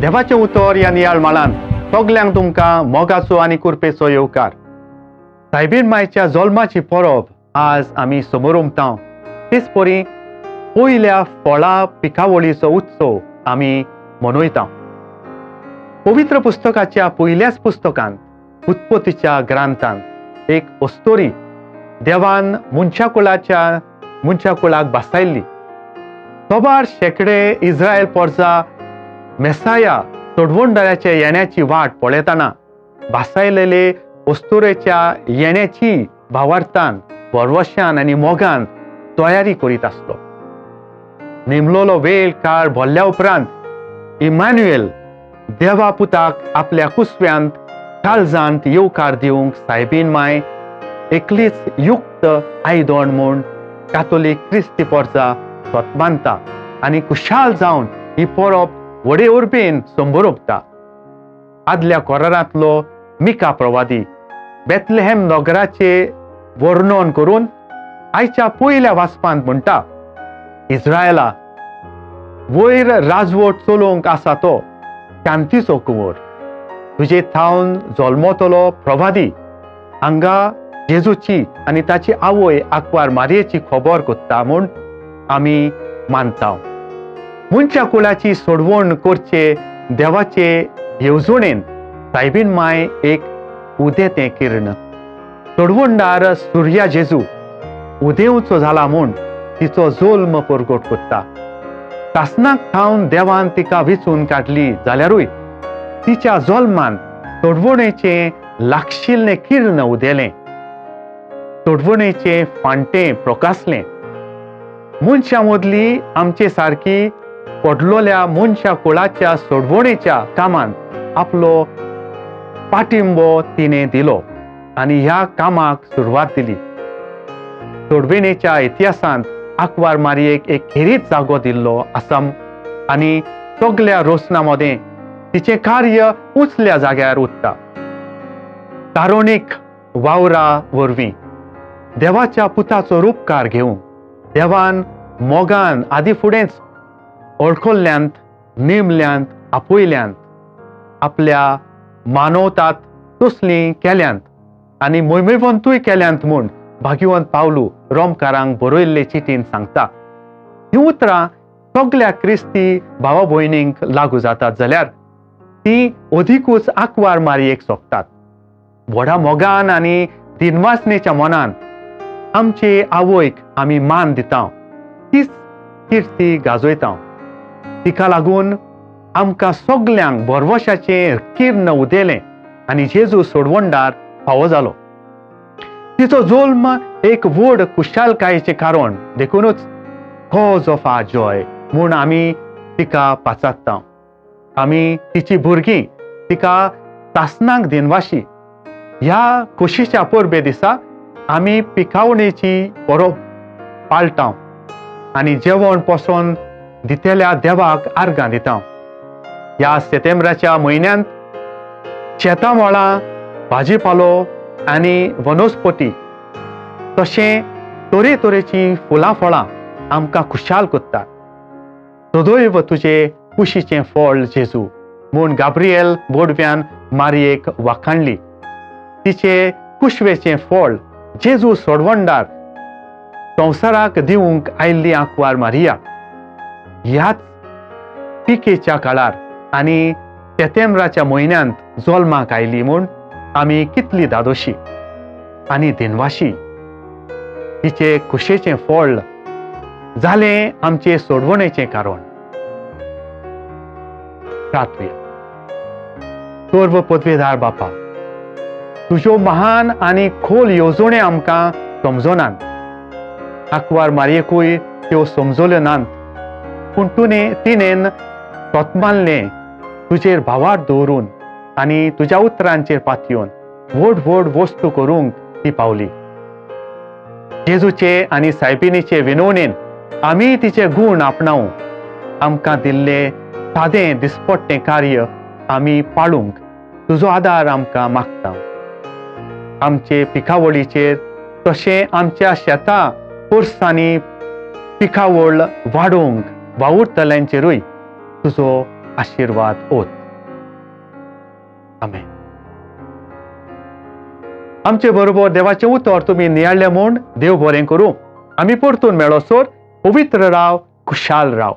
देवाचे उतर या नियाळ माळान सगल्यांक तुमकां मोगाचो आनी कुरपेचो येवकार. सायबीण मायच्या जल्माची परब आज आमी समोर उमतांव. तेच परी पयल्या फळां पिकावळीचो उत्सव आमी मनयतांव. पवित्र पुस्तकाच्या पयल्याच पुस्तकांत उत्पत्तीच्या ग्रंथांत एक अस्तोरी देवान मनशा कुळाक बसयल्ली. तोबार शेकडे इस्रायल परजा मेसाया सोडवणदाराच्या येण्याची वाट पळयतना बसयलेले अस्तोरेच्या येण्याची भावार्थान भरवशान आनी मोगान तयारी करीत आसलो. नेमलोलो वेळ काळ भरल्या उपरांत इमॅन्युएल देवा पुताक आपल्या कुसव्यांत काळजांत येवकार दिवंक सायबीण माय एकलीच युक्त आयदोण म्हूण कातोलीक क्रिस्ती परजा स्वत बांदता आनी खुशाल जावन ही परब व्हडे उर्बेन समोर ओंपता. आदल्या कोरारांतलो मिका प्रवादी बेथलेहेम नगराचे वर्णन करून आयच्या पयल्या वाचपांत म्हणटा, इस्रायला वयर राजवट चलोवंक आसा तो शांतीचो कुंवर. तुजे थावन जल्मतलो प्रवादी हांगा जेजूची आनी ताची आवय आंकवार मारयेची खबर कोत्ता म्हूण आमी मानतांव. मनशा कुळाची सोडवण करचे देवाचे येवजणेन सायबीण माय एक उदेतें किर्ण. सोडवणदार सुर्या जेजू उदेंवचो जाला म्हूण तिचो जल्म परगट कोत्ता. सासणाक थावन देवान तिका वेंचून काडली जाल्यारूय तिच्या जल्मान सोडवणेचें लागशिल्लें किर्ण उदेलें. सोडवणेचें फांटें प्रकाशलें. मनशा मदली आमचे सारकी पडलोल्या मनशा कुळाच्या सोडवणेच्या कामांत आपलो पाठिंबो तिणें दिलो आनी ह्या कामाक सुरवात दिली. सोडवणेच्या इतिहासांत आंकवार मारयेक एक खेरीत जागो दिल्लो आसा आनी सगल्या रोसना मदें तिचें कार्य उंचल्या जाग्यार उरता. कारुणीक वावरा वरवीं देवाच्या पुताचो रूपकार घेवंक देवान मोगान आदी फुडेंच ओळखल्ल्यांत नेमल्यांत आपयल्यांत आपल्या मानवतात तसलीं केल्यांत आनी मोहिमेवंतूय केल्यांत म्हूण भाग्यवंत पावलू रोमकारांक बरयल्ले चिठीन सांगता. हीं उतरां सगल्या क्रिस्ती भावा भयणींक लागू जातात जाल्यार ती अदिकूच आंकवार मारयेक सोंपतात. व्हडा मोगान आनी दिनवासनेच्या मनान आमचे आवयक आमी मान दितांव, तीच किर्ती गाजयतांव. तिका लागून आमकां सगल्यांक भरवशाचें किर्ण उदेलें आनी जेजू सोडवणदार फावो जालो. तिचो जल्म एक व्हड खुशालकायेचें कारण देखूनच कॉज ऑफ आवर जॉय म्हूण आमी तिका पाचारतांव. आमी तिची भुरगीं तिका सासणाक दिनवाशी. ह्या खोशेच्या परबे दिसा आमी पिकावणेची परब पाळटांव आनी जेवण पसोवन दितेल्या देवाक आर्गां दितांव. ह्या सप्टेंबराच्या म्हयन्यांत शेतां मळां भाजीपालो आनी वनस्पती तशें तरेतरेची फुलां फळां आमकां खुशाल कोत्तात. सदैव तुजे कुशीचें फळ जेजू म्हूण गाब्रिएल बोडव्यान मारयेक वाखाणली. तिचे कुशवेचें फळ जेजू सोडवणदार संवसाराक दिवंक आयिल्ली आंकवार मारिया. ह्याच पिकेच्या काळार आनी सप्टेंबराच्या म्हयन्यांत जल्माक आयली म्हूण आमी कितली दादोशी आनी दिनवाशी. तिचे कुशेचें फळ जालें आमचे सोडवणेचें कारण. प्रार्थया. सर्व पदवेदार बापा, तुज्यो महान आनी खोल येवजणे आमकां समजनात. आंकवार मारयेकूय त्यो समजल्यो नात, पूण तिणेन स्वतमानलें तुजेर भावार दवरून आनी तुज्या उतरांचेर पातयेवन व्हड व्हड वस्तू करूंक ती पावली. जेजूचे आनी सायबीणीचे विनवणेन आमी तिचे गूण आपणावूं. आमकां दिल्लें सादें दिसपट्टें कार्य आमी पाळूंक तुजो आदार आमकां मागता. आमचे पिकावळीचेर तशें आमच्या शेतां पोरसांनी पिकावळ वाडोवंक वावुरतल्यांचेरूय तुजो आशीर्वाद ओत. आमेन. आमचे बरोबर देवाचे उतर तुम्ही नियाळले म्हूण देव बरें करूं. आमी परतून मेळोसोर पवित्र राव, खुशाल राव.